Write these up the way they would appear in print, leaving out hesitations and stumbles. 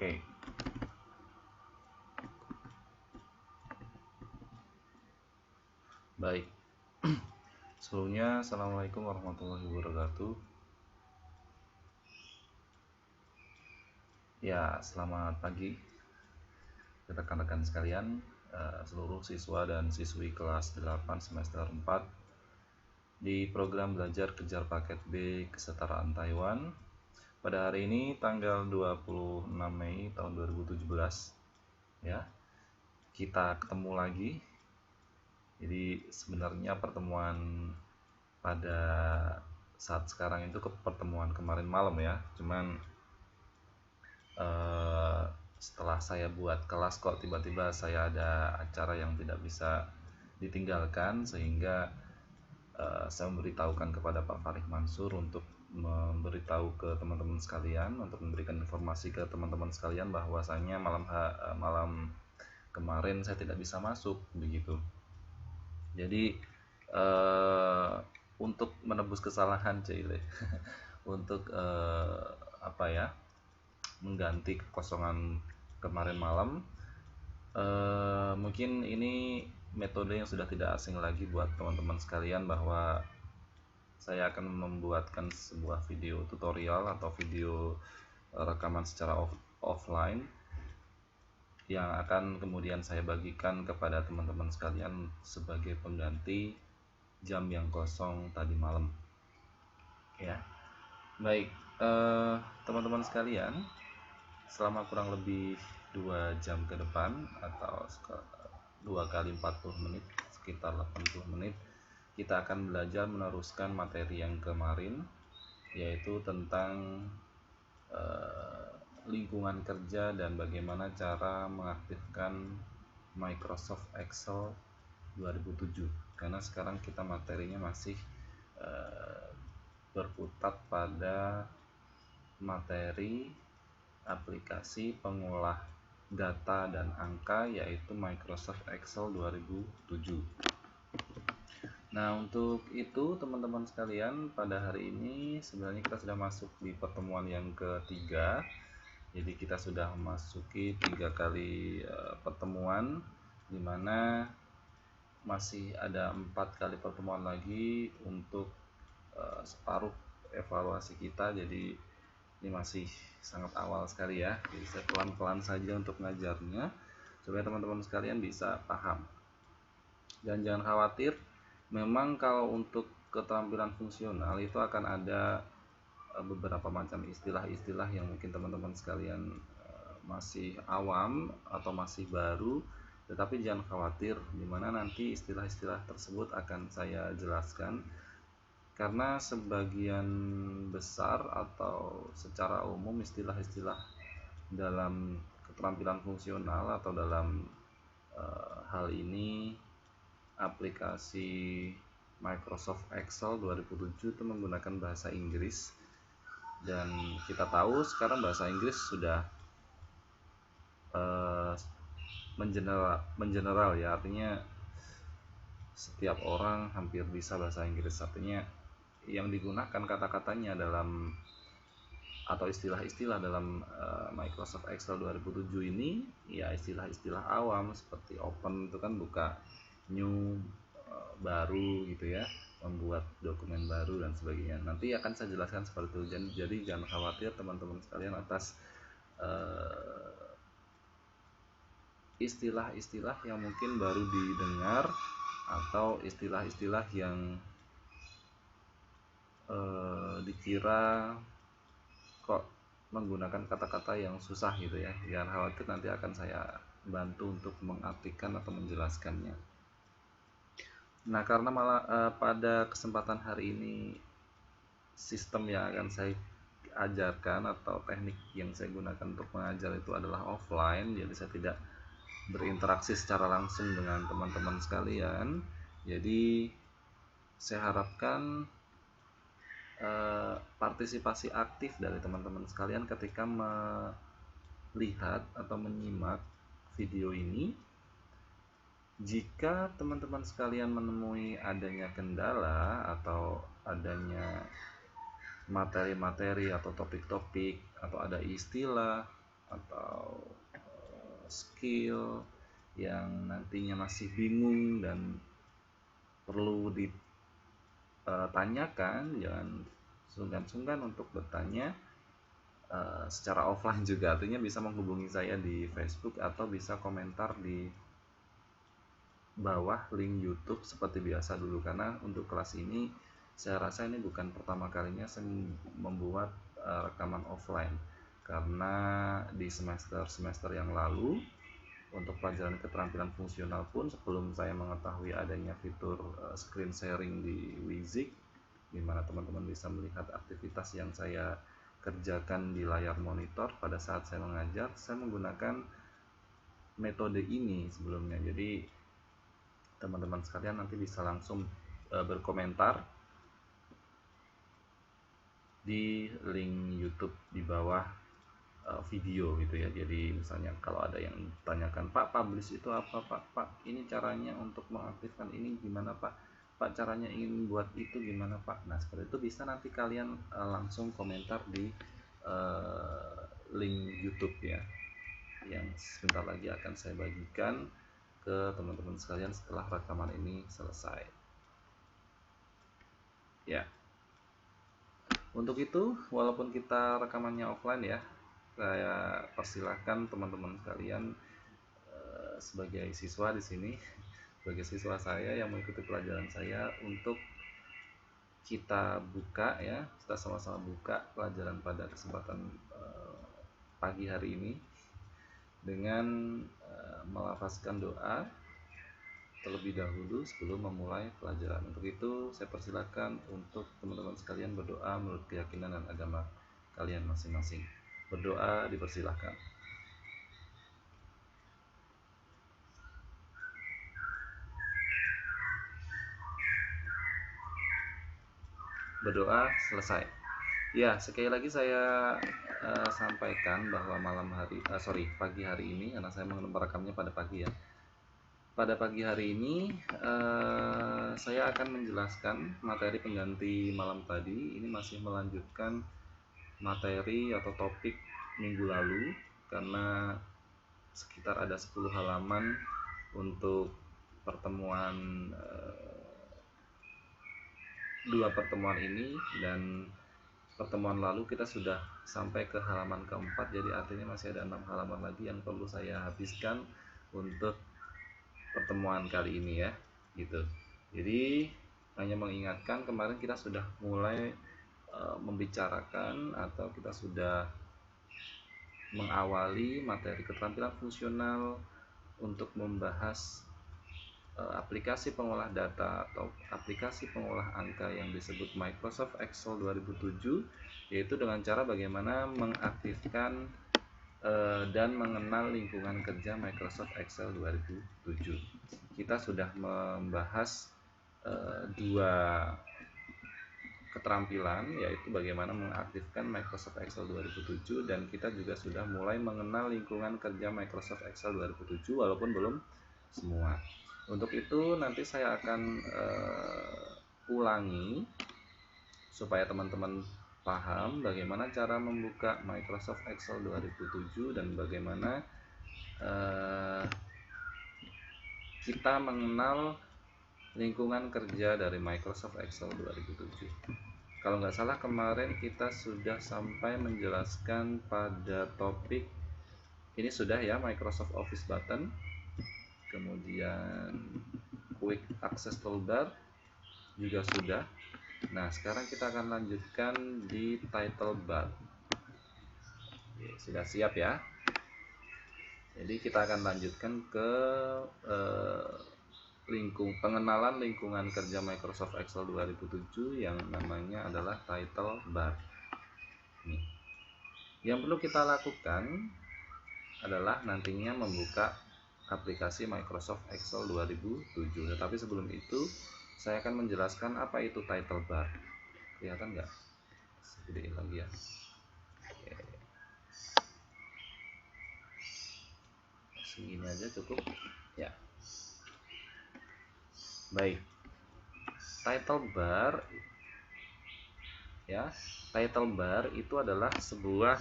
Oke. Baik. Sebelumnya, Assalamualaikum warahmatullahi wabarakatuh. Ya, selamat pagi rekan-rekan sekalian, seluruh siswa dan siswi kelas 8 semester 4 di program belajar kejar paket B kesetaraan Taiwan. Pada hari ini tanggal 26 Mei tahun 2017 ya. Kita ketemu lagi. Jadi sebenarnya pertemuan pada saat sekarang itu pertemuan kemarin malam ya. Cuman setelah saya buat kelas kok tiba-tiba saya ada acara yang tidak bisa ditinggalkan, sehingga saya memberitahukan kepada Pak Farid Mansur untuk memberitahu ke teman-teman sekalian, untuk memberikan informasi ke teman-teman sekalian bahwasanya malam kemarin saya tidak bisa masuk begitu. Jadi untuk menebus kesalahan Cile untuk mengganti kekosongan kemarin malam, mungkin ini metode yang sudah tidak asing lagi buat teman-teman sekalian, bahwa saya akan membuatkan sebuah video tutorial atau video rekaman secara offline yang akan kemudian saya bagikan kepada teman-teman sekalian sebagai pengganti jam yang kosong tadi malam ya. Baik, teman-teman sekalian, selama kurang lebih 2 jam ke depan atau 2 kali 40 menit, sekitar 80 menit, kita akan belajar meneruskan materi yang kemarin, yaitu tentang lingkungan kerja dan bagaimana cara mengaktifkan Microsoft Excel 2007. Karena sekarang kita materinya masih berkutat pada materi aplikasi pengolah data dan angka, yaitu Microsoft Excel 2007. Nah, untuk itu teman-teman sekalian, pada hari ini sebenarnya kita sudah masuk di pertemuan yang ketiga. Jadi kita sudah memasuki 3 kali pertemuan, dimana masih ada 4 kali pertemuan lagi untuk separuh evaluasi kita. Jadi ini masih sangat awal sekali ya. Jadi saya pelan-pelan saja untuk mengajarnya supaya teman-teman sekalian bisa paham. Dan jangan khawatir, memang kalau untuk keterampilan fungsional itu akan ada beberapa macam istilah-istilah yang mungkin teman-teman sekalian masih awam atau masih baru, tetapi jangan khawatir, dimana nanti istilah-istilah tersebut akan saya jelaskan, karena sebagian besar atau secara umum istilah-istilah dalam keterampilan fungsional atau dalam hal ini aplikasi Microsoft Excel 2007 itu menggunakan bahasa Inggris, dan kita tahu sekarang bahasa Inggris sudah mengeneral ya, artinya setiap orang hampir bisa bahasa Inggris. Artinya yang digunakan kata-katanya dalam atau istilah-istilah dalam Microsoft Excel 2007 ini ya istilah-istilah awam seperti open itu kan buka, new baru gitu ya, membuat dokumen baru dan sebagainya. Nanti akan saya jelaskan seperti itu. Jadi jangan khawatir teman-teman sekalian atas istilah-istilah yang mungkin baru didengar atau istilah-istilah yang dikira kok menggunakan kata-kata yang susah gitu ya. Jangan khawatir, nanti akan saya bantu untuk mengartikan atau menjelaskannya. Nah, karena pada kesempatan hari ini sistem yang akan saya ajarkan atau teknik yang saya gunakan untuk mengajar itu adalah offline, jadi saya tidak berinteraksi secara langsung dengan teman-teman sekalian. Jadi saya harapkan partisipasi aktif dari teman-teman sekalian ketika melihat atau menyimak video ini. Jika teman-teman sekalian menemui adanya kendala atau adanya materi-materi atau topik-topik atau ada istilah atau skill yang nantinya masih bingung dan perlu ditanyakan, jangan sungkan-sungkan untuk bertanya secara offline juga. Artinya bisa menghubungi saya di Facebook atau bisa komentar di bawah link YouTube seperti biasa dulu, karena untuk kelas ini saya rasa ini bukan pertama kalinya saya membuat rekaman offline, karena di semester yang lalu untuk pelajaran keterampilan fungsional pun sebelum saya mengetahui adanya fitur screen sharing di Wizik, di mana teman-teman bisa melihat aktivitas yang saya kerjakan di layar monitor pada saat saya mengajar, saya menggunakan metode ini sebelumnya. Jadi teman-teman sekalian nanti bisa langsung berkomentar di link YouTube di bawah video gitu ya. Jadi misalnya kalau ada yang tanyakan, Pak, publish itu apa, Pak ini caranya untuk mengaktifkan ini gimana, Pak caranya ingin buat itu gimana, Pak. Nah seperti itu bisa nanti kalian langsung komentar di link YouTube ya, yang sebentar lagi akan saya bagikan ke teman-teman sekalian setelah rekaman ini selesai ya. Untuk itu, walaupun kita rekamannya offline ya, saya persilahkan teman-teman sekalian sebagai siswa di sini, sebagai siswa saya yang mengikuti pelajaran saya, untuk kita buka ya, kita sama-sama buka pelajaran pada kesempatan pagi hari ini dengan melafazkan doa terlebih dahulu sebelum memulai pelajaran. Untuk itu saya persilakan untuk teman-teman sekalian berdoa menurut keyakinan dan agama kalian masing-masing. Berdoa dipersilahkan. Berdoa selesai. Ya, sekali lagi saya sampaikan bahwa pagi hari ini, karena saya merekamnya pada pagi ya. Pada pagi hari ini saya akan menjelaskan materi pengganti malam tadi. Ini masih melanjutkan materi atau topik minggu lalu, karena sekitar ada 10 halaman untuk pertemuan dua pertemuan ini, dan pertemuan lalu kita sudah sampai ke halaman keempat, jadi artinya masih ada 6 halaman lagi yang perlu saya habiskan untuk pertemuan kali ini ya, gitu. Jadi hanya mengingatkan, kemarin kita sudah mulai membicarakan atau kita sudah mengawali materi keterampilan fungsional untuk membahas aplikasi pengolah data atau aplikasi pengolah angka yang disebut Microsoft Excel 2007, yaitu dengan cara bagaimana mengaktifkan dan mengenal lingkungan kerja Microsoft Excel 2007. Kita sudah membahas dua keterampilan, yaitu bagaimana mengaktifkan Microsoft Excel 2007, dan kita juga sudah mulai mengenal lingkungan kerja Microsoft Excel 2007 walaupun belum semua. Untuk itu nanti saya akan ulangi supaya teman-teman paham bagaimana cara membuka Microsoft Excel 2007 dan bagaimana kita mengenal lingkungan kerja dari Microsoft Excel 2007. Kalau nggak salah kemarin kita sudah sampai menjelaskan pada topik ini sudah ya, Microsoft Office Button, kemudian Quick Access Toolbar juga sudah. Nah sekarang kita akan lanjutkan di Title Bar. Oke, sudah siap ya? Jadi kita akan lanjutkan ke pengenalan lingkungan kerja Microsoft Excel 2007 yang namanya adalah Title Bar. Nih. Yang perlu kita lakukan adalah nantinya membuka aplikasi Microsoft Excel 2007. Tetapi sebelum itu saya akan menjelaskan apa itu Title Bar. Kelihatan nggak? Gedein lagi ya. Oke. Segini aja cukup ya. Baik, title bar ya, title bar itu adalah sebuah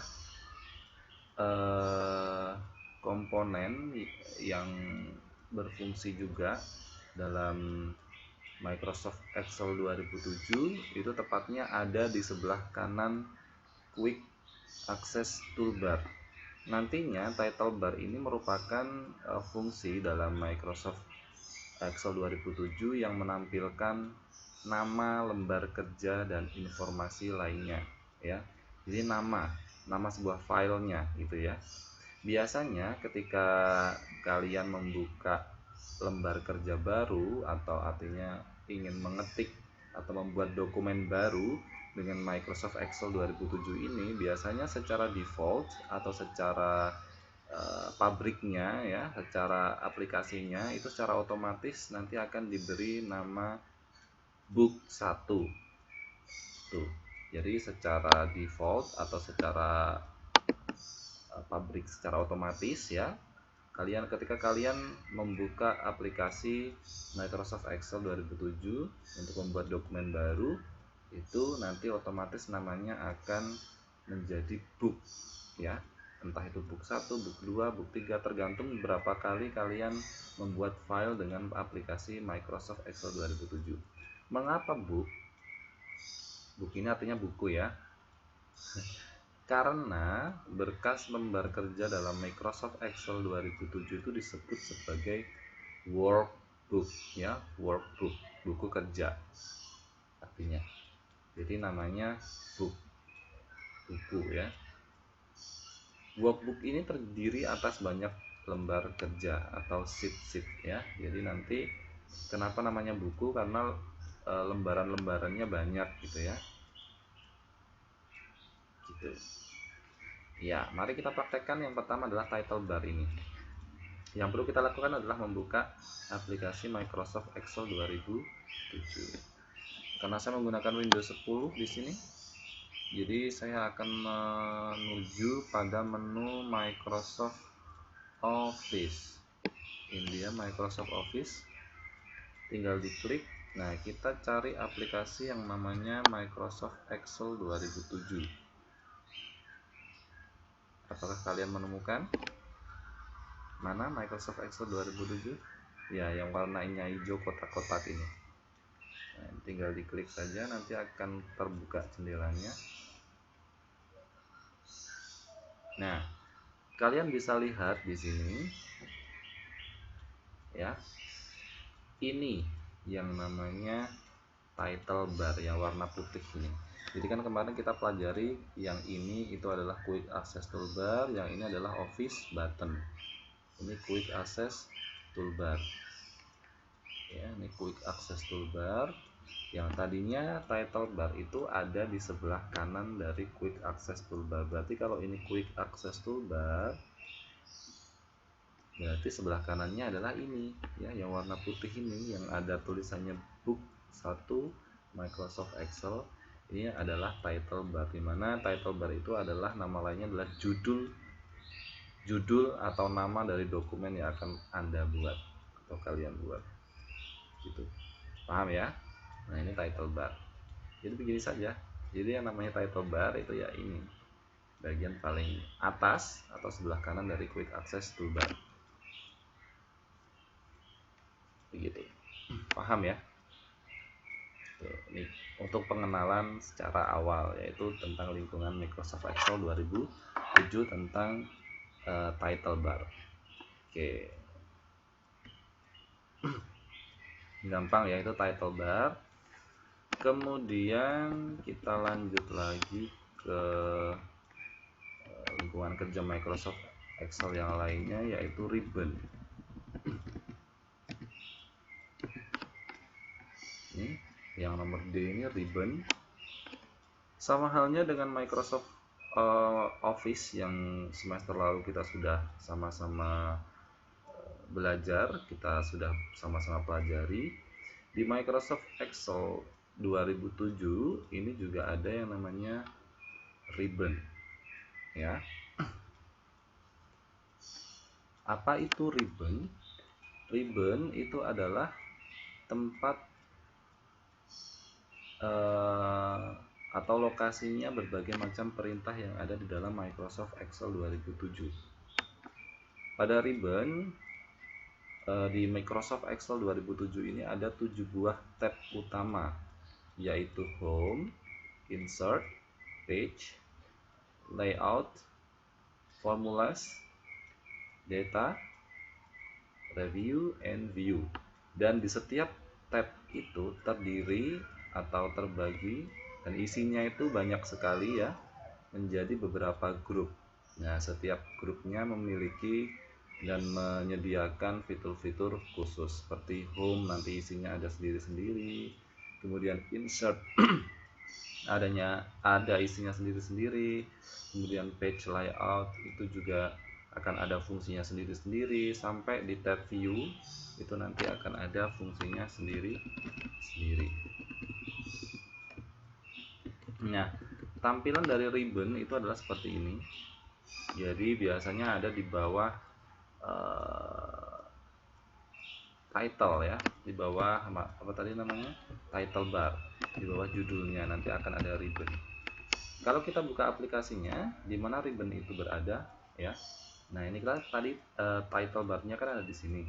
komponen yang berfungsi juga dalam Microsoft Excel 2007 itu tepatnya ada di sebelah kanan Quick Access Toolbar. Nantinya title bar ini merupakan fungsi dalam Microsoft Excel 2007 yang menampilkan nama lembar kerja dan informasi lainnya, ya. Jadi nama sebuah filenya gitu ya. Biasanya ketika kalian membuka lembar kerja baru atau artinya ingin mengetik atau membuat dokumen baru dengan Microsoft Excel 2007 ini, biasanya secara default atau secara pabriknya ya, secara aplikasinya itu secara otomatis nanti akan diberi nama book 1 tuh. Jadi secara default atau secara pabrik secara otomatis ya, ketika kalian membuka aplikasi Microsoft Excel 2007 untuk membuat dokumen baru, itu nanti otomatis namanya akan menjadi book ya. Entah itu book 1, book 2, book 3, tergantung berapa kali kalian membuat file dengan aplikasi Microsoft Excel 2007. Mengapa book? Book ini artinya buku ya. Karena berkas lembar kerja dalam Microsoft Excel 2007 itu disebut sebagai workbook ya, workbook, buku kerja artinya. Jadi namanya book, buku ya. Workbook ini terdiri atas banyak lembar kerja atau sheet ya. Jadi nanti kenapa namanya buku, karena lembaran-lembarannya banyak gitu ya. Gitu. Ya, mari kita praktekkan. Yang pertama adalah title bar ini. Yang perlu kita lakukan adalah membuka aplikasi Microsoft Excel 2007. Karena saya menggunakan Windows 10 di sini, jadi saya akan menuju pada menu Microsoft Office. Ini dia Microsoft Office. Tinggal diklik. Nah, kita cari aplikasi yang namanya Microsoft Excel 2007. Apakah kalian menemukan? Mana Microsoft Excel 2007? Ya, yang warnanya hijau kotak-kotak ini. Nah, tinggal diklik saja, nanti akan terbuka jendelanya. Nah, kalian bisa lihat di sini ya. Ini yang namanya title bar yang warna putih ini. Jadi kan kemarin kita pelajari yang ini itu adalah Quick Access Toolbar, yang ini adalah Office button. Ini Quick Access Toolbar. Ya, ini Quick Access Toolbar. Yang tadinya title bar itu ada di sebelah kanan dari Quick Access Toolbar. Berarti kalau ini Quick Access Toolbar, berarti sebelah kanannya adalah ini ya, yang warna putih ini yang ada tulisannya book 1 Microsoft Excel. Ini adalah title bar, dimana title bar itu adalah nama lainnya adalah judul atau nama dari dokumen yang akan Anda buat atau kalian buat gitu. Paham ya? Nah, ini title bar. Jadi begini saja. Jadi yang namanya title bar itu ya ini, bagian paling atas atau sebelah kanan dari Quick Access Toolbar. Begitu. Paham ya? Ini untuk pengenalan secara awal, yaitu tentang lingkungan Microsoft Excel 2007 tentang title bar. Oke. Gampang ya, itu title bar. Kemudian kita lanjut lagi ke lingkungan kerja Microsoft Excel yang lainnya, yaitu ribbon. Ini yang nomor D ini ribbon. Sama halnya dengan Microsoft Office yang semester lalu kita sudah sama-sama belajar, kita sudah sama-sama pelajari. Di Microsoft Excel 2007 ini juga ada yang namanya ribbon ya. Apa itu ribbon? Ribbon itu adalah tempat atau lokasinya berbagai macam perintah yang ada di dalam Microsoft Excel 2007. Pada ribbon di Microsoft Excel 2007 ini ada 7 buah tab utama, yaitu Home, Insert, Page, Layout, Formulas, Data, Review, and View. Dan di setiap tab itu terdiri atau terbagi dan isinya itu banyak sekali ya, menjadi beberapa grup. Nah, setiap grupnya memiliki dan menyediakan fitur-fitur khusus. Seperti Home nanti isinya ada sendiri-sendiri, kemudian Insert ada isinya sendiri-sendiri, kemudian Page Layout itu juga akan ada fungsinya sendiri-sendiri, sampai di tab View itu nanti akan ada fungsinya sendiri-sendiri. Nah, tampilan dari ribbon itu adalah seperti ini. Jadi biasanya ada di bawah title ya, di bawah apa tadi namanya, title bar, di bawah judulnya nanti akan ada ribbon. Kalau kita buka aplikasinya, di mana ribbon itu berada ya. Nah, ini kan tadi title barnya kan ada di sini.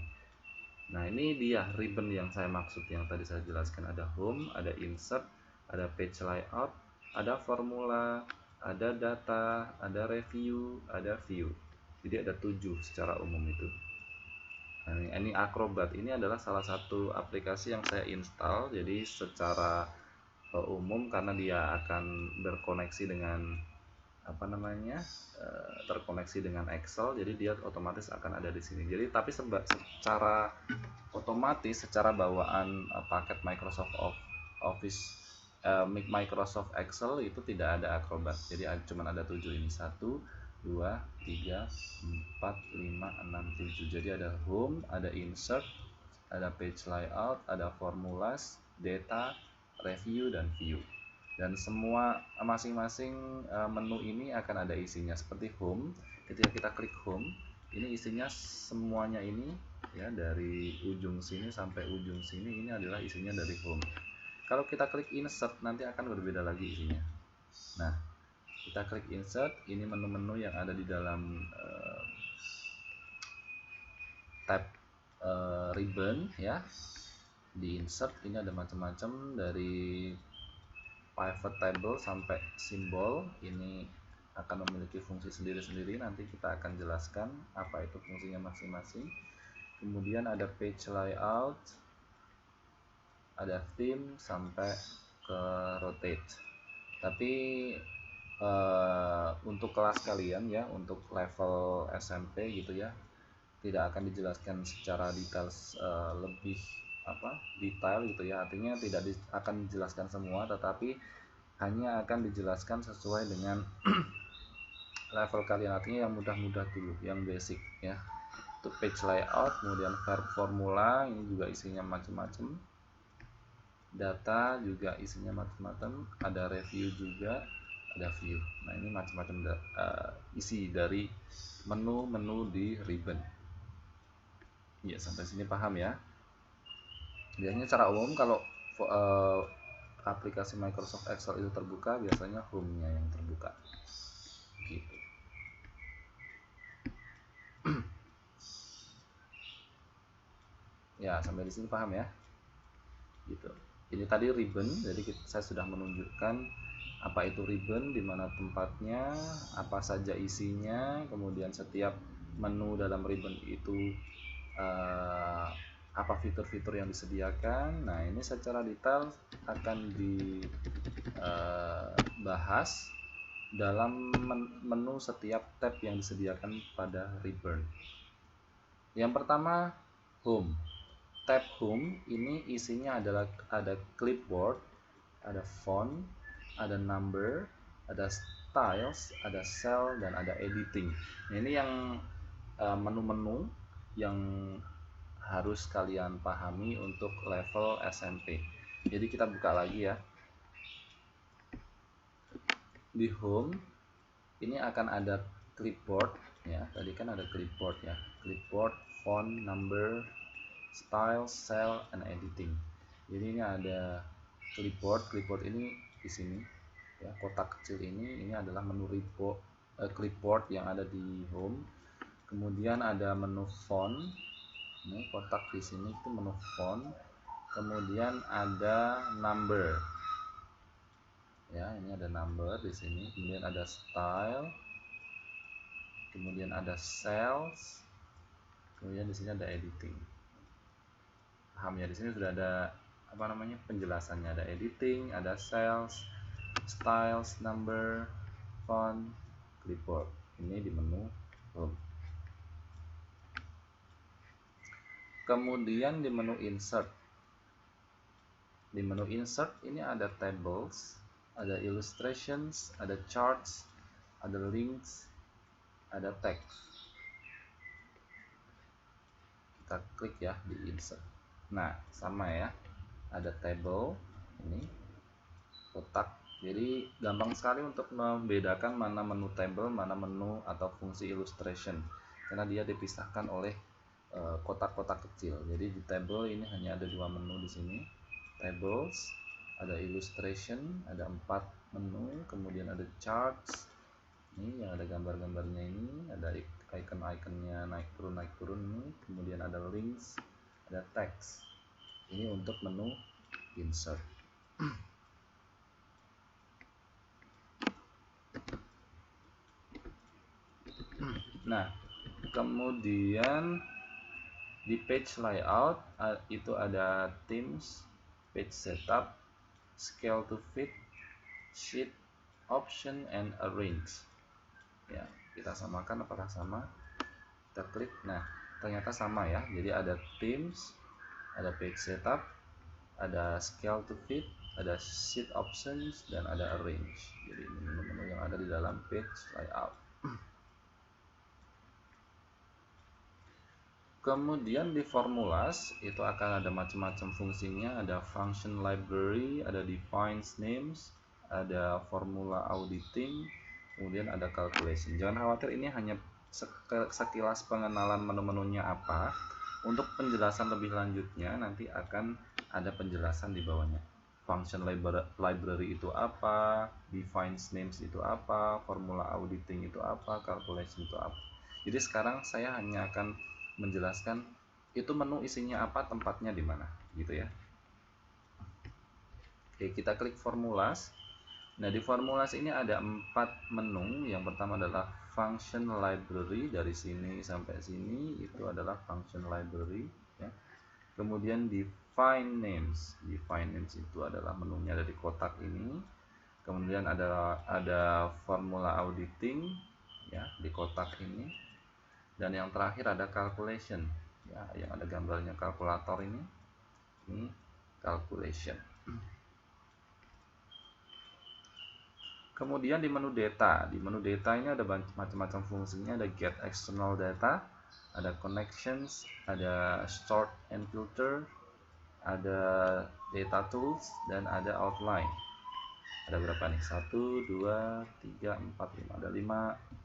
Nah, ini dia ribbon yang saya maksud, yang tadi saya jelaskan. Ada Home, ada Insert, ada Page Layout, ada Formula, ada Data, ada Review, ada View. Jadi ada 7 secara umum itu. Nah, ini Acrobat ini adalah salah satu aplikasi yang saya install. Jadi secara umum, karena dia akan berkoneksi dengan terkoneksi dengan Excel, jadi dia otomatis akan ada di sini. Jadi tapi secara otomatis, secara bawaan paket Microsoft Office Microsoft Excel itu tidak ada Acrobat. Jadi cuma ada 7 ini, 1 2 3 4 5 6 7. Jadi ada Home, ada Insert, ada Page Layout, ada Formulas, Data, Review, dan View. Dan semua masing-masing menu ini akan ada isinya. Seperti Home, ketika kita klik Home, ini isinya semuanya ini ya, dari ujung sini sampai ujung sini, ini adalah isinya dari Home. Kalau kita klik Insert, nanti akan berbeda lagi isinya. Nah, kita klik Insert, ini menu-menu yang ada di dalam tab ribbon ya. Di Insert ini ada macam-macam, dari pivot table sampai simbol. Ini akan memiliki fungsi sendiri-sendiri, nanti kita akan jelaskan apa itu fungsinya masing-masing. Kemudian ada Page Layout, ada Theme, sampai ke Rotate. Tapi untuk kelas kalian ya, untuk level SMP gitu ya, tidak akan dijelaskan secara detail, lebih detail gitu ya. Artinya tidak akan dijelaskan semua, tetapi hanya akan dijelaskan sesuai dengan level kalian. Artinya yang mudah-mudah dulu, yang basic ya. Itu Page Layout, kemudian Formula, ini juga isinya macam-macam. Data juga isinya macam-macam, ada Review juga, ada View. Nah, ini macam-macam isi dari menu-menu di ribbon. Ya, sampai sini paham ya. Biasanya secara umum kalau aplikasi Microsoft Excel itu terbuka, biasanya Home-nya yang terbuka gitu. Ya, sampai di sini paham ya gitu. Ini tadi ribbon, jadi saya sudah menunjukkan apa itu ribbon, di mana tempatnya, apa saja isinya, kemudian setiap menu dalam ribbon itu apa fitur-fitur yang disediakan. Nah, ini secara detail akan dibahas dalam menu setiap tab yang disediakan pada ribbon. Yang pertama, Home. Tab Home ini isinya adalah ada clipboard, ada font, ada number, ada styles, ada cell, dan ada editing. Nah, ini yang menu-menu yang harus kalian pahami untuk level SMP. Jadi kita buka lagi ya. Di Home ini akan ada clipboard ya. Tadi kan ada clipboard ya. Clipboard, font, number, style, cell, and editing. Jadi ini ada clipboard. Clipboard ini di sini Ya, kotak kecil ini adalah menu clipboard yang ada di home. Kemudian ada menu font. Ini kotak di sini itu menu font. Kemudian ada number. Ya, ini ada number di sini. Kemudian ada style. Kemudian ada cells. Kemudian di sini ada editing. Paham ya, di sini sudah ada penjelasannya, ada editing, ada cells, styles, number, font, clipboard. Ini di menu home. Kemudian di menu insert. Di menu insert ini ada tables, ada illustrations, ada charts, ada links, ada text. Kita klik ya di insert. Nah, sama ya. Ada table ini kotak. Jadi gampang sekali untuk membedakan mana menu table, mana menu atau fungsi illustration, karena dia dipisahkan oleh kotak-kotak kecil. Jadi di table ini hanya ada 2 menu di sini. Tables, ada illustration, ada 4 menu, kemudian ada charts. Ini yang ada gambar-gambarnya ini, ada icon-iconnya naik turun ini, kemudian ada links, ada text. Ini untuk menu insert. Nah, kemudian di page layout itu ada themes, page setup, scale to fit, sheet, option, and arrange. Ya, kita samakan apakah sama? Kita klik. Nah, ternyata sama ya. Jadi ada themes, ada page setup, ada scale to fit, ada sheet options, dan ada arrange. Jadi ini menu-menu yang ada di dalam page layout. Kemudian di formulas itu akan ada macam-macam fungsinya, ada function library, ada defines names, ada formula auditing, kemudian ada calculation. Jangan khawatir, ini hanya sekilas pengenalan menu-menunya apa. Untuk penjelasan lebih lanjutnya nanti akan ada penjelasan di bawahnya. Function library itu apa, defines names itu apa, formula auditing itu apa, calculation itu apa. Jadi sekarang saya hanya akan menjelaskan itu menu isinya apa, tempatnya di mana, gitu ya. Oke, kita klik formulas. Nah, di formulas ini ada 4 menu. Yang pertama adalah function library, dari sini sampai sini itu adalah function library ya. Kemudian define names. Define names itu adalah menunya dari kotak ini. Kemudian ada formula auditing ya di kotak ini. Dan yang terakhir ada calculation ya, yang ada gambarnya kalkulator ini calculation. Kemudian di menu data ini ada macam-macam fungsinya, ada get external data, ada connections, ada sort and filter, ada data tools, dan ada outline. Ada berapa nih? 1, 2, 3, 4, 5. Ada 5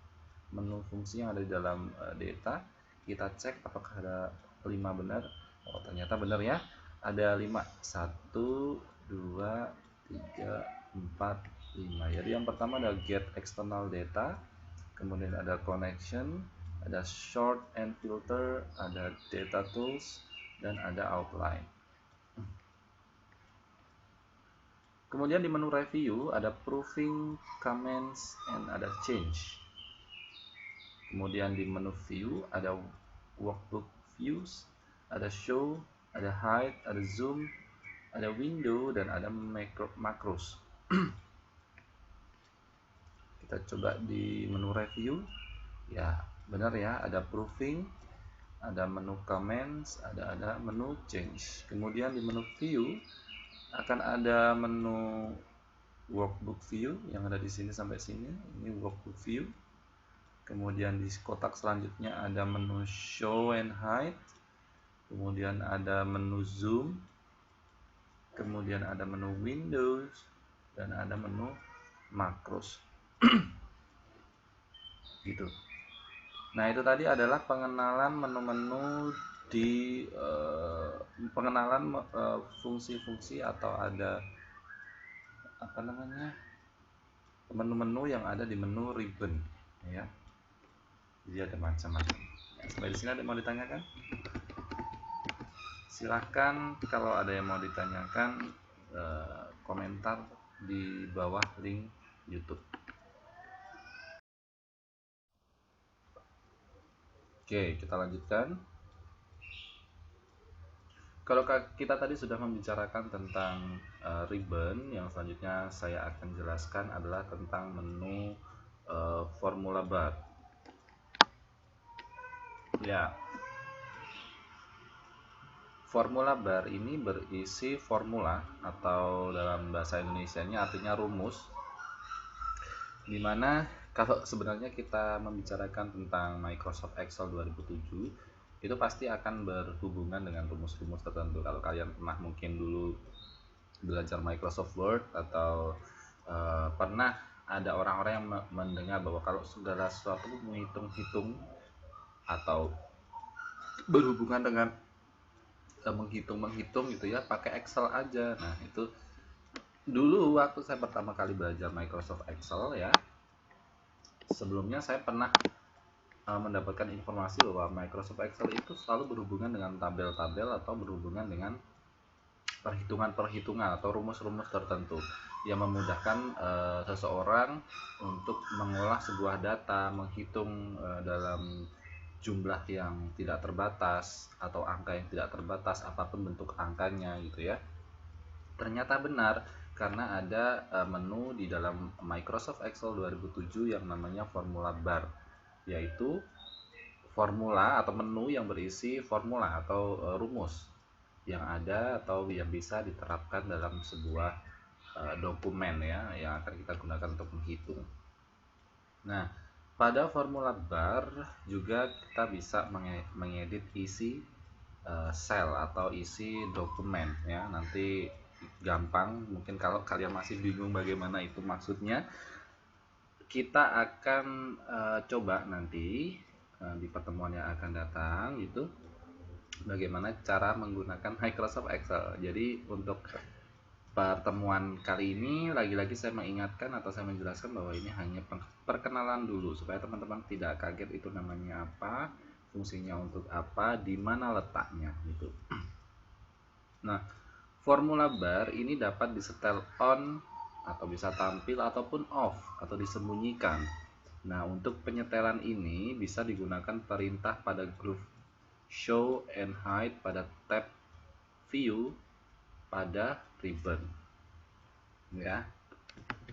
menu fungsi yang ada di dalam data. Kita cek apakah ada 5 benar. Oh, ternyata benar ya, ada 5. 1, 2, 3, 4, 5. Jadi yang pertama ada get external data, kemudian ada connection, ada sort and filter, ada data tools, dan ada outline. Kemudian di menu review ada proving, comments, and ada change. Kemudian di menu view ada workbook views, ada show, ada hide, ada zoom, ada window, dan ada macros. Kita coba di menu review. Ya, benar ya, ada proving, ada menu comments, ada menu change. Kemudian di menu view akan ada menu workbook view yang ada di sini sampai sini. Ini workbook view. Kemudian di kotak selanjutnya ada menu show and hide, kemudian ada menu zoom, kemudian ada menu windows, dan ada menu macros. Gitu. Nah, itu tadi adalah pengenalan menu-menu di pengenalan fungsi-fungsi atau ada menu-menu yang ada di menu ribbon ya. Jadi ada macam-macam. Sampai di sini ada yang mau ditanyakan? Silahkan kalau ada yang mau ditanyakan, komentar di bawah link YouTube. Oke, kita lanjutkan. Kalau kita tadi sudah membicarakan tentang ribbon, yang selanjutnya saya akan jelaskan adalah tentang menu formula bar. Ya, formula bar ini berisi formula atau dalam bahasa Indonesianya artinya rumus, dimana kalau sebenarnya kita membicarakan tentang Microsoft Excel 2007 itu pasti akan berhubungan dengan rumus-rumus tertentu. Kalau kalian pernah mungkin dulu belajar Microsoft Word atau pernah ada orang-orang yang mendengar bahwa kalau segala sesuatu menghitung-hitung atau berhubungan dengan menghitung gitu ya, pakai Excel aja. Nah, itu dulu waktu saya pertama kali belajar Microsoft Excel ya, sebelumnya saya pernah mendapatkan informasi bahwa Microsoft Excel itu selalu berhubungan dengan tabel-tabel atau berhubungan dengan perhitungan-perhitungan atau rumus-rumus tertentu yang memudahkan seseorang untuk mengolah sebuah data, menghitung dalam jumlah yang tidak terbatas atau angka yang tidak terbatas, apapun bentuk angkanya gitu ya. Ternyata benar, karena ada menu di dalam Microsoft Excel 2007 yang namanya formula bar, yaitu formula atau menu yang berisi formula atau rumus yang ada atau yang bisa diterapkan dalam sebuah dokumen ya, yang akan kita gunakan untuk menghitung. Nah, pada formula bar juga kita bisa mengedit isi sel atau isi dokumen ya. Nanti gampang, mungkin kalau kalian masih bingung bagaimana itu maksudnya, kita akan coba nanti di pertemuan yang akan datang itu bagaimana cara menggunakan Microsoft Excel. Jadi untuk pertemuan kali ini lagi-lagi saya mengingatkan atau saya menjelaskan bahwa ini hanya perkenalan dulu supaya teman-teman tidak kaget itu namanya apa, fungsinya untuk apa, di mana letaknya gitu. Nah, formula bar ini dapat disetel on atau bisa tampil ataupun off atau disembunyikan. Nah, untuk penyetelan ini bisa digunakan perintah pada grup show and hide pada tab view pada ribbon ya.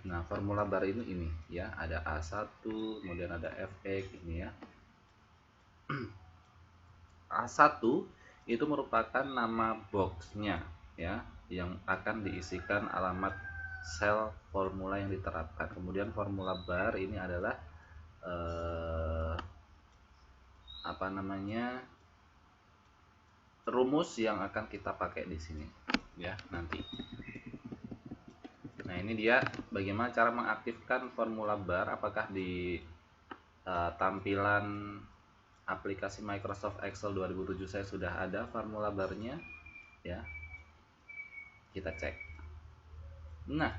Nah, formula bar ini ya, ada A1, kemudian ada F8 ini ya. A1 itu merupakan nama boxnya ya, yang akan diisikan alamat sel formula yang diterapkan. Kemudian formula bar ini adalah apa namanya, rumus yang akan kita pakai di sini ya nanti. Nah, ini dia bagaimana cara mengaktifkan formula bar. Apakah di tampilan aplikasi Microsoft Excel 2007 saya sudah ada formula barnya ya. Kita cek. Nah,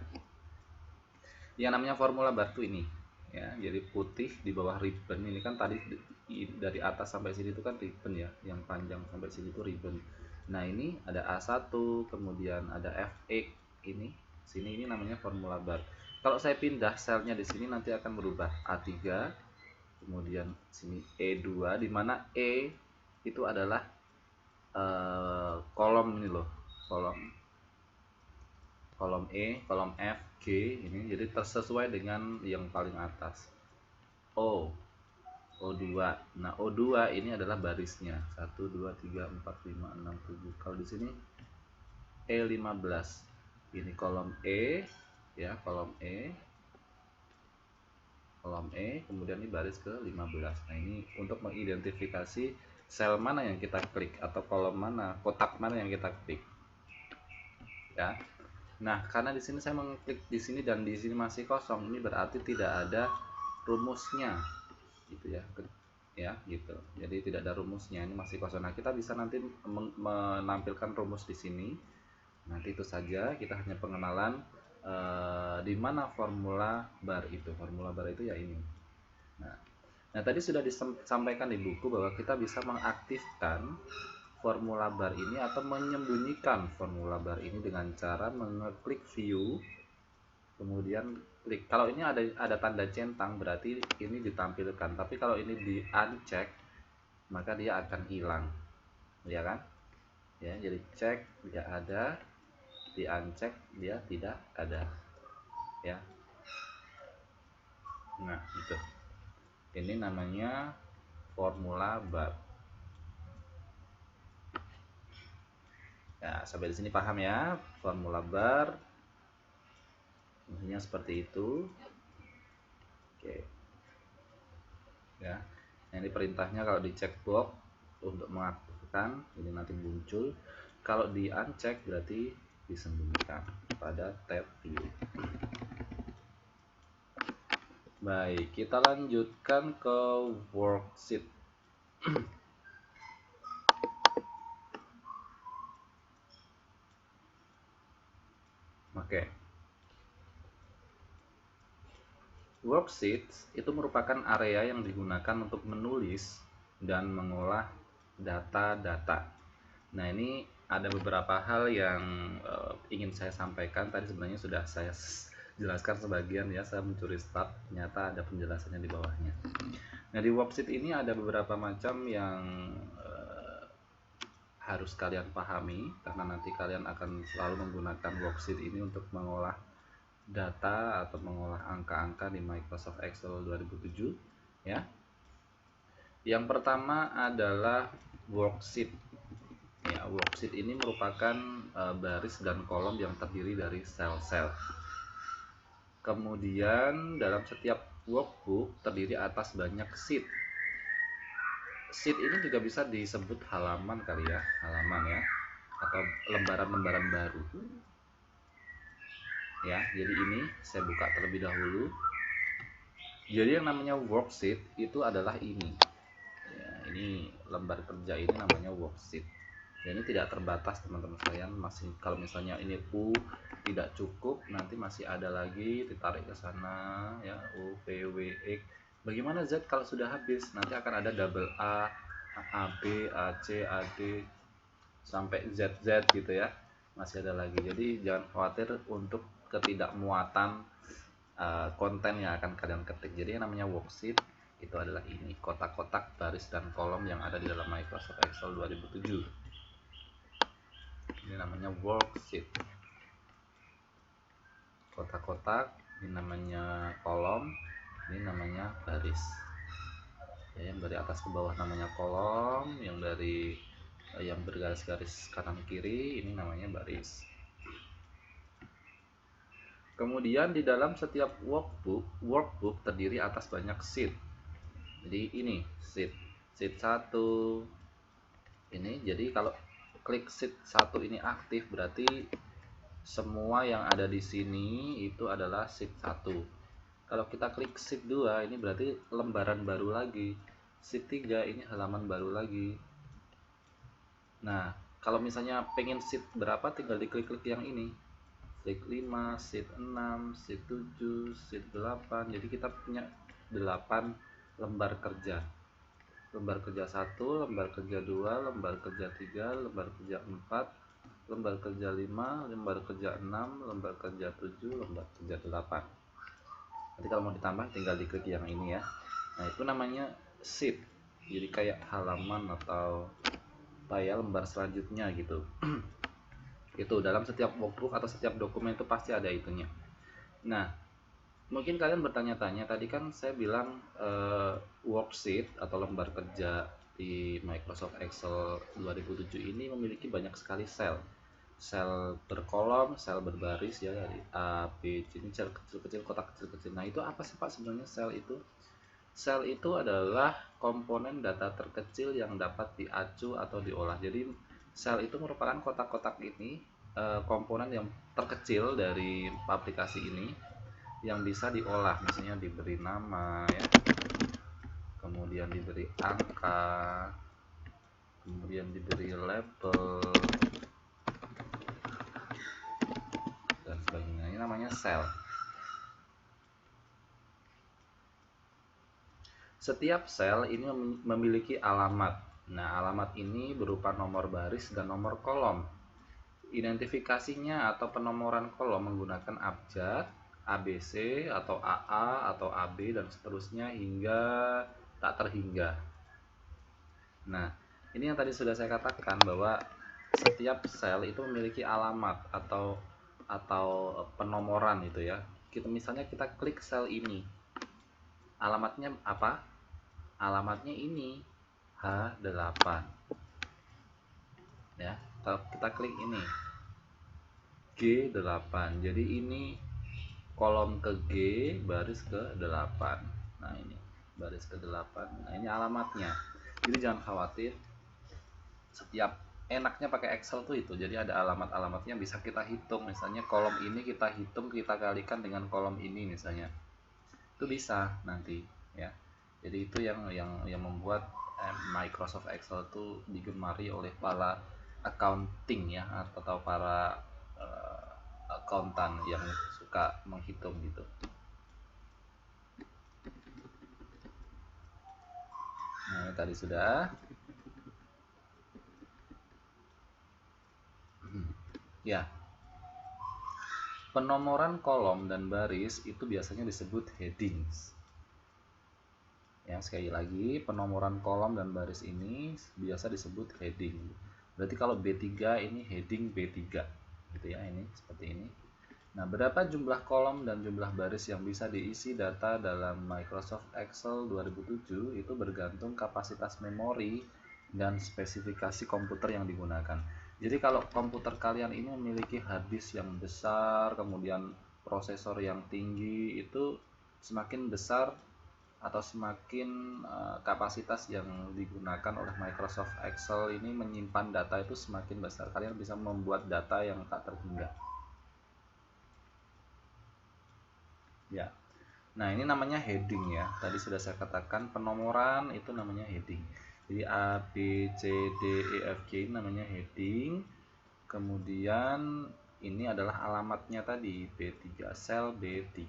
yang namanya formula bar tuh ini ya, jadi putih di bawah ribbon. Ini kan tadi dari atas sampai sini itu kan ribbon ya, yang panjang sampai sini itu ribbon. Nah, ini ada A1, kemudian ada F8 ini. Sini ini namanya formula bar. Kalau saya pindah selnya di sini nanti akan berubah A3, kemudian sini E2, di mana E itu adalah kolom ini loh, kolom E, kolom F, G ini, jadi tersesuai dengan yang paling atas. O, O2. Nah, O2 ini adalah barisnya 1 2 3 4 5 6 7. Kalau di sini E15. Ini kolom E ya, kolom E. Kolom E, kemudian ini baris ke 15. Nah, ini untuk mengidentifikasi sel mana yang kita klik atau kolom mana, kotak mana yang kita klik. Ya. Nah, karena di sini saya mengklik di sini dan di sini masih kosong, ini berarti tidak ada rumusnya, gitu ya, ya gitu. Jadi tidak ada rumusnya, ini masih kosong. Nah, kita bisa nanti menampilkan rumus di sini. Nanti itu saja, kita hanya pengenalan di mana formula bar itu? Formula bar itu ya ini. Nah, tadi sudah disampaikan di buku bahwa kita bisa mengaktifkan formula bar ini atau menyembunyikan formula bar ini dengan cara mengeklik view, kemudian klik. Kalau ini ada tanda centang berarti ini ditampilkan, tapi kalau ini di uncheck maka dia akan hilang, ya kan? Ya, jadi cek dia ada, di uncheck dia tidak ada, ya. Nah, itu. Ini namanya formula bar. Ya, sampai di sini paham ya? Formula bar fungsinya seperti itu. Oke. Ya. Nah, ini perintahnya kalau di checkbox untuk mengaktifkan, ini nanti muncul. Kalau di uncheck berarti disembunyikan pada tab view. Baik, kita lanjutkan ke worksheet. Oke. Worksheets itu merupakan area yang digunakan untuk menulis dan mengolah data-data. Nah, ini ada beberapa hal yang ingin saya sampaikan. Tadi sebenarnya sudah saya jelaskan sebagian ya, saya mencuri start, ternyata ada penjelasannya di bawahnya. Nah, di worksheet ini ada beberapa macam yang harus kalian pahami, karena nanti kalian akan selalu menggunakan worksheet ini untuk mengolah data atau mengolah angka-angka di Microsoft Excel 2007 ya. Yang pertama adalah worksheet. Ya, worksheet ini merupakan baris dan kolom yang terdiri dari sel-sel. Kemudian dalam setiap workbook terdiri atas banyak sheet. Sheet ini juga bisa disebut halaman kali ya, halaman ya, atau lembaran-lembaran baru. Ya, jadi ini saya buka terlebih dahulu. Jadi yang namanya worksheet itu adalah ini. Ya, ini lembar kerja ini namanya worksheet. Dan ini tidak terbatas teman-teman sekalian, masih kalau misalnya ini U tidak cukup, nanti masih ada lagi, ditarik ke sana ya, U, V, W, X. Bagaimana Z kalau sudah habis? Nanti akan ada double A, AB, AC, AD sampai ZZ gitu ya. Masih ada lagi. Jadi jangan khawatir untuk ketidakmuatan konten yang akan kalian ketik. Jadi yang namanya worksheet itu adalah ini, kotak-kotak, baris dan kolom yang ada di dalam Microsoft Excel 2007. Ini namanya worksheet. Kotak-kotak, ini namanya kolom, ini namanya baris. Ya, yang dari atas ke bawah namanya kolom, yang dari yang bergaris-garis kanan kiri ini namanya baris. Kemudian di dalam setiap workbook terdiri atas banyak sheet. Jadi ini sheet 1 ini. Jadi kalau klik sheet 1 ini aktif, berarti semua yang ada di sini itu adalah sheet 1. Kalau kita klik sheet 2 ini berarti lembaran baru lagi. Sheet 3 ini halaman baru lagi. Nah, kalau misalnya pengen sheet berapa tinggal diklik-klik yang ini. Sheet 5, sheet 6, sheet 7, sheet 8. Jadi kita punya 8 lembar kerja. Lembar kerja 1, lembar kerja 2, lembar kerja 3, lembar kerja 4, lembar kerja 5, lembar kerja 6, lembar kerja 7, lembar kerja 8. Nanti kalau mau ditambah tinggal diklik yang ini ya. Nah, itu namanya sheet. Jadi kayak halaman atau apa ya, lembar selanjutnya gitu. Itu dalam setiap workbook atau setiap dokumen itu pasti ada itunya. Nah, mungkin kalian bertanya-tanya, tadi kan saya bilang worksheet atau lembar kerja di Microsoft Excel 2007 ini memiliki banyak sekali sel berkolom, sel berbaris ya, dari A, B, C, ini sel kecil-kecil, kotak kecil-kecil. Nah, itu apa sih Pak sebenarnya sel itu? Sel itu adalah komponen data terkecil yang dapat diacu atau diolah. Jadi sel itu merupakan kotak-kotak ini, komponen yang terkecil dari aplikasi ini yang bisa diolah. Misalnya diberi nama ya, kemudian diberi angka, kemudian diberi label dan sebagainya Ini namanya sel. Setiap sel ini memiliki alamat. Nah, alamat ini berupa nomor baris dan nomor kolom. Identifikasinya atau penomoran kolom menggunakan abjad, ABC atau AA atau AB dan seterusnya hingga tak terhingga. Nah, ini yang tadi sudah saya katakan bahwa setiap sel itu memiliki alamat atau penomoran itu ya. Misalnya kita klik sel ini. Alamatnya apa? Alamatnya ini H8. Ya, kita klik ini G8. Jadi ini kolom ke G, baris ke 8. Nah, ini baris ke 8. Nah, ini alamatnya. Jadi jangan khawatir. Setiap enaknya pakai Excel tuh itu. Jadi ada alamat-alamatnya bisa kita hitung. Misalnya kolom ini kita hitung, kita kalikan dengan kolom ini misalnya. Itu bisa nanti ya. Jadi itu yang membuat Microsoft Excel itu digemari oleh para accounting ya, atau para akuntan yang suka menghitung gitu. Nah, tadi sudah. Ya. Penomoran kolom dan baris itu biasanya disebut headings. Ya, sekali lagi, penomoran kolom dan baris ini biasa disebut heading. Berarti kalau B3 ini heading B3. Gitu ya, ini seperti ini. Nah, berapa jumlah kolom dan jumlah baris yang bisa diisi data dalam Microsoft Excel 2007 itu bergantung kapasitas memori dan spesifikasi komputer yang digunakan. Jadi kalau komputer kalian ini memiliki hard disk yang besar, kemudian prosesor yang tinggi, itu semakin besar atau semakin kapasitas yang digunakan oleh Microsoft Excel ini menyimpan data itu semakin besar. Kalian bisa membuat data yang tak terhingga. Ya. Nah, ini namanya heading ya. Tadi sudah saya katakan penomoran itu namanya heading. Jadi A, B, C, D, E, F, G ini namanya heading. Kemudian ini adalah alamatnya tadi, B3, sel B3.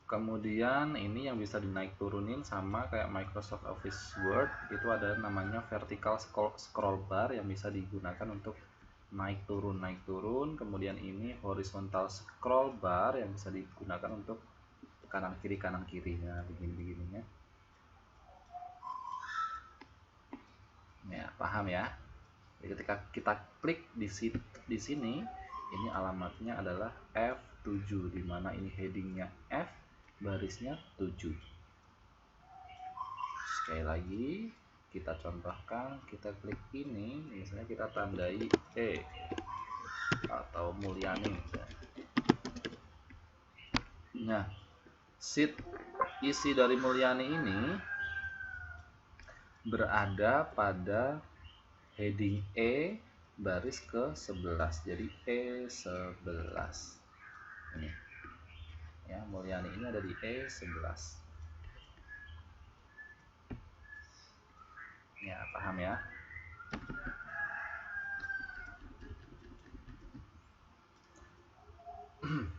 Kemudian ini yang bisa dinaik turunin sama kayak Microsoft Office Word, itu ada namanya vertical scroll bar yang bisa digunakan untuk naik turun. Kemudian ini horizontal scroll bar yang bisa digunakan untuk kanan kirinya begini-begininya. Ya, paham ya? Jadi ketika kita klik di sini, ini alamatnya adalah F7, di mana ini headingnya F, barisnya 7. Sekali lagi kita contohkan, kita klik ini, misalnya kita tandai E atau Mulyani. Nah, sheet isi dari Mulyani ini berada pada heading E baris ke 11. Jadi E11. Ini. Ya, Mulyani ini ada di E11. Ya, paham ya?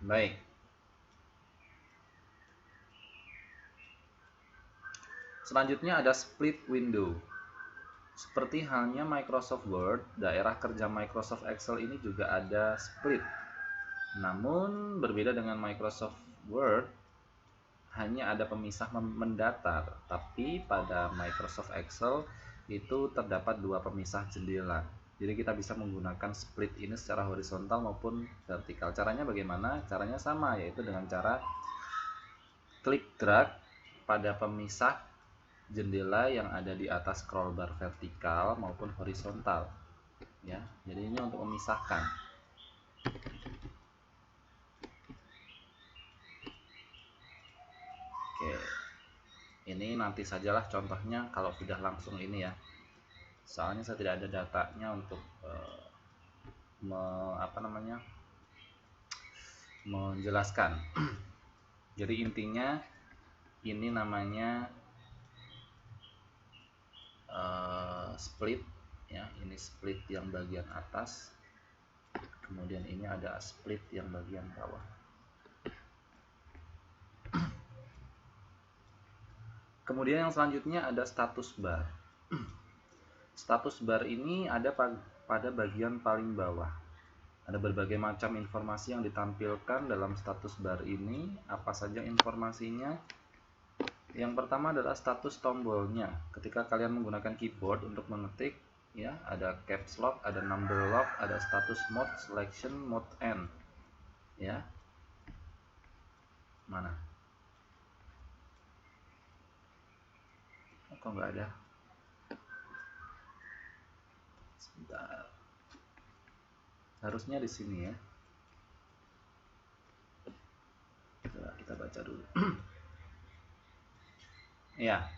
Baik. Selanjutnya ada split window. Seperti halnya Microsoft Word, daerah kerja Microsoft Excel ini juga ada split. Namun berbeda dengan Microsoft Word, hanya ada pemisah mendatar, tapi pada Microsoft Excel itu terdapat dua pemisah jendela. Jadi kita bisa menggunakan split ini secara horizontal maupun vertikal. Caranya bagaimana? Caranya sama, yaitu dengan cara klik drag pada pemisah jendela yang ada di atas scroll bar vertikal maupun horizontal. Ya, jadi ini untuk memisahkan. Oke, ini nanti sajalah contohnya kalau sudah langsung ini ya. Soalnya saya tidak ada datanya untuk menjelaskan. Jadi intinya ini namanya split ya, ini split yang bagian atas. Kemudian ini ada split yang bagian bawah. Kemudian yang selanjutnya ada status bar. Status bar ini ada pada bagian paling bawah. Ada berbagai macam informasi yang ditampilkan dalam status bar ini. Apa saja informasinya? Yang pertama adalah status tombolnya. Ketika kalian menggunakan keyboard untuk mengetik, ya, ada caps lock, ada number lock, ada status mode, selection mode end. Ya. Mana? Kok nggak ada? Sebentar. Harusnya di sini ya. Coba kita baca dulu. Ya,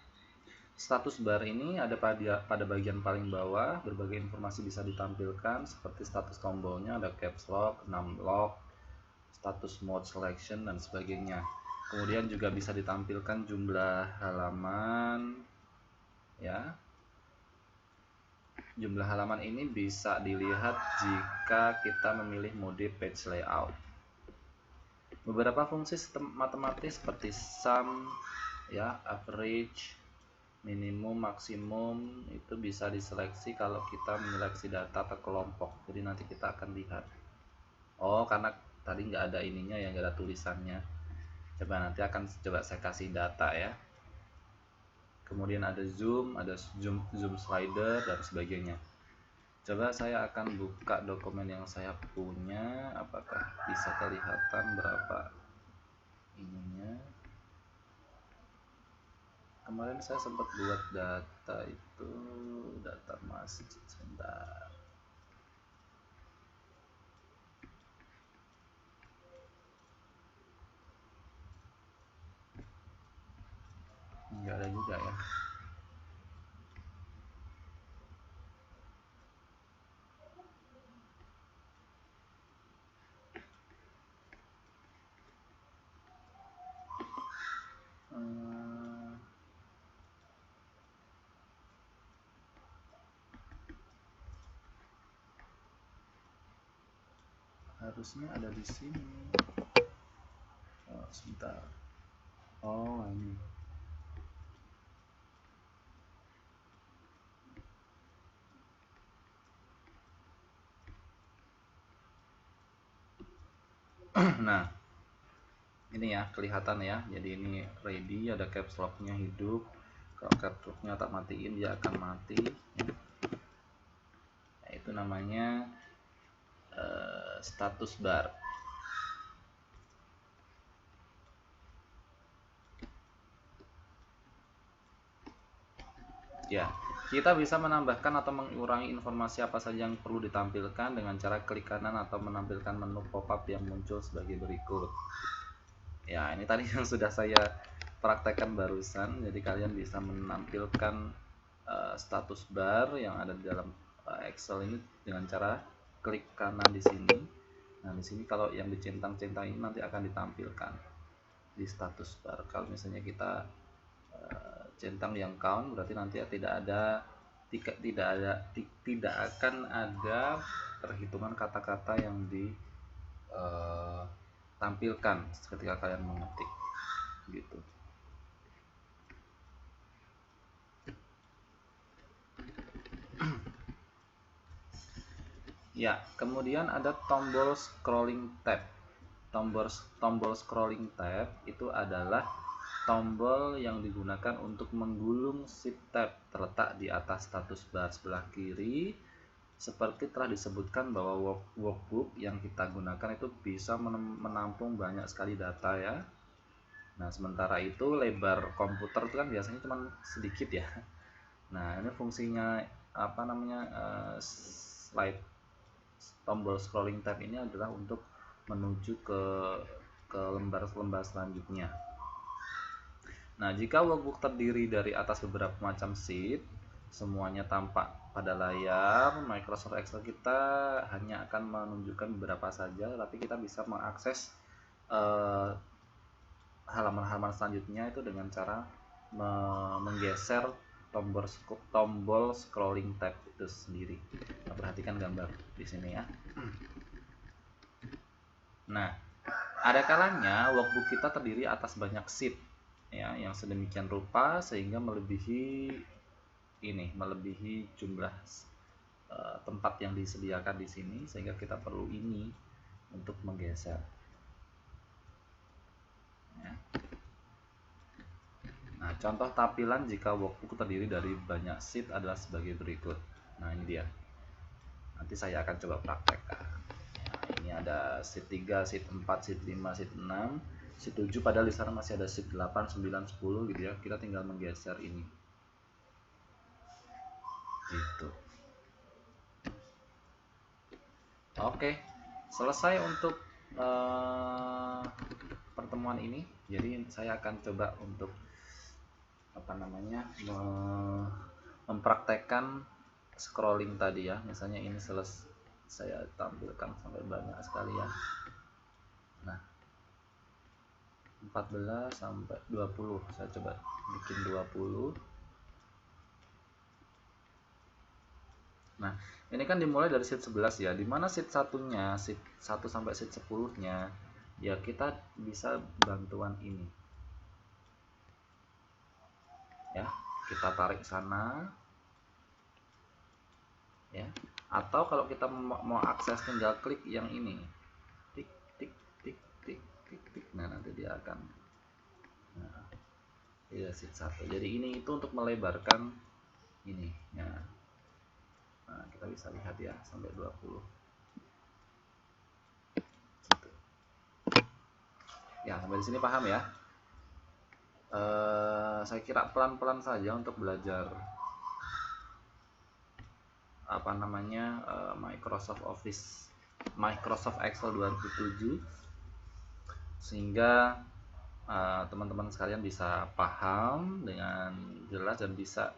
status bar ini ada pada bagian paling bawah. Berbagai informasi bisa ditampilkan seperti status tombolnya, ada caps lock, num lock, status mode selection dan sebagainya. Kemudian juga bisa ditampilkan jumlah halaman, ya. Jumlah halaman ini bisa dilihat jika kita memilih mode page layout. Beberapa fungsi matematis seperti sum, ya, average, minimum, maksimum itu bisa diseleksi kalau kita menyeleksi data atau kelompok. Jadi nanti kita akan lihat. Oh, karena tadi nggak ada ininya ya, nggak ada tulisannya. Coba nanti akan coba saya kasih data ya. Kemudian ada zoom slider dan sebagainya. Coba saya akan buka dokumen yang saya punya, apakah bisa kelihatan berapa ininya. Kemarin saya sempat buat data itu, data masjid, sebentar. Nggak ada juga ya. Harusnya ada di sini. Oh, sebentar. Oh, ini. Nah, ini ya, kelihatan ya. Jadi ini ready, ada caps lock-nya hidup. Kalau caps lock-nya tak matiin, dia akan mati ya. Nah, itu namanya status bar. Ya, kita bisa menambahkan atau mengurangi informasi apa saja yang perlu ditampilkan dengan cara klik kanan atau menampilkan menu pop-up yang muncul sebagai berikut. Ya, ini tadi yang sudah saya praktekkan barusan. Jadi kalian bisa menampilkan status bar yang ada di dalam Excel ini dengan cara klik kanan di sini. Nah, di sini kalau yang dicentang-centang ini nanti akan ditampilkan di status bar. Kalau misalnya kita centang yang count, berarti nanti tidak akan ada perhitungan kata-kata yang ditampilkan ketika kalian mengetik gitu. Ya, kemudian ada tombol scrolling tab. Tombol scrolling tab itu adalah tombol yang digunakan untuk menggulung shift tab terletak di atas status bar sebelah kiri. Seperti telah disebutkan bahwa workbook yang kita gunakan itu bisa menampung banyak sekali data ya. Nah, sementara itu lebar komputer itu kan biasanya cuma sedikit ya. Nah, ini fungsinya apa namanya, slide tombol scrolling tab ini adalah untuk menuju ke lembar-lembar selanjutnya. Nah, jika workbook terdiri dari atas beberapa macam sheet, semuanya tampak pada layar, Microsoft Excel kita hanya akan menunjukkan beberapa saja, tapi kita bisa mengakses halaman-halaman selanjutnya itu dengan cara menggeser tombol scrolling tab itu sendiri. Nah, perhatikan gambar di sini ya. Nah, ada kalanya workbook kita terdiri atas banyak sheet ya, yang sedemikian rupa sehingga melebihi jumlah tempat yang disediakan di sini, sehingga kita perlu ini untuk menggeser. Ya. Nah, contoh tampilan jika workbook terdiri dari banyak sheet adalah sebagai berikut. Nah, ini dia. Nanti saya akan coba praktekkan. Ini ada sheet 3, sheet 4, sheet 5, sheet 6, sheet 7, padahal di sana masih ada sheet 8, 9, 10 gitu ya. Kita tinggal menggeser ini. Gitu. Oke, selesai untuk pertemuan ini. Jadi saya akan coba untuk mempraktekkan scrolling tadi ya. Misalnya ini saya tampilkan sampai banyak sekali ya. Nah, 14 sampai 20, saya coba bikin 20. Nah, ini kan dimulai dari sheet 11 ya, dimana sheet satunya, sheet 1 sampai sheet 10 nya ya kita bisa bantuan ini ya, kita tarik sana ya, atau kalau kita mau akses tinggal klik yang ini, tik tik tik tik tik tik. Nah, nanti dia akan, nah, ya sheet 1. Jadi ini itu untuk melebarkan ini ya. Nah, kita bisa lihat ya sampai 20 gitu. Ya, sampai di sini paham ya. Saya kira pelan-pelan saja untuk belajar Microsoft Excel 2007, sehingga teman-teman sekalian bisa paham dengan jelas dan bisa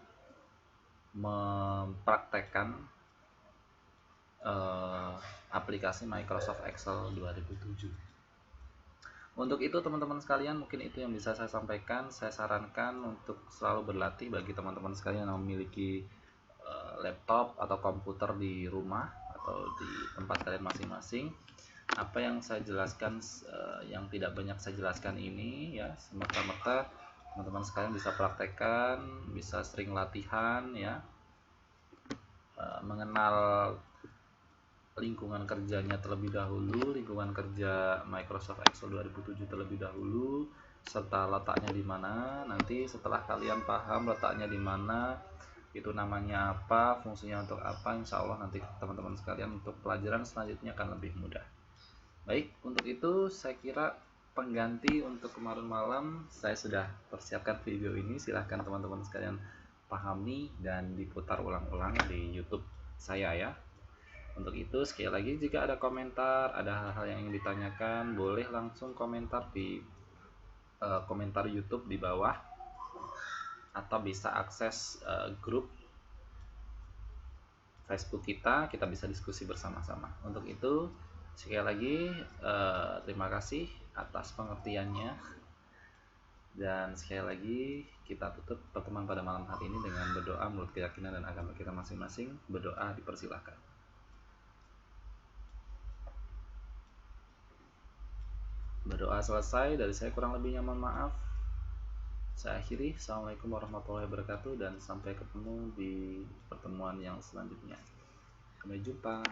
mempraktekkan aplikasi Microsoft Excel 2007. Untuk itu teman-teman sekalian, mungkin itu yang bisa saya sampaikan. Saya sarankan untuk selalu berlatih bagi teman-teman sekalian yang memiliki laptop atau komputer di rumah atau di tempat kalian masing-masing. Apa yang saya jelaskan, yang tidak banyak saya jelaskan ini ya, semata-mata teman-teman sekalian bisa praktekkan, bisa sering latihan ya, mengenal lingkungan kerjanya terlebih dahulu, lingkungan kerja Microsoft Excel 2007 terlebih dahulu, serta letaknya di mana. Nanti setelah kalian paham letaknya di mana, itu namanya apa, fungsinya untuk apa, insya Allah nanti teman-teman sekalian untuk pelajaran selanjutnya akan lebih mudah. Baik, untuk itu saya kira pengganti untuk kemarin malam saya sudah persiapkan video ini. Silahkan teman-teman sekalian pahami dan diputar ulang-ulang di YouTube saya ya. Untuk itu sekali lagi, jika ada komentar, ada hal-hal yang ingin ditanyakan, boleh langsung komentar di komentar YouTube di bawah, atau bisa akses grup Facebook kita bisa diskusi bersama-sama. Untuk itu sekali lagi terima kasih atas pengertiannya, dan sekali lagi kita tutup pertemuan pada malam hari ini dengan berdoa menurut keyakinan dan agama kita masing-masing. Berdoa dipersilahkan. Berdoa selesai, dari saya kurang lebihnya mohon maaf. Saya akhiri. Assalamualaikum warahmatullahi wabarakatuh, dan sampai ketemu di pertemuan yang selanjutnya. Sampai jumpa.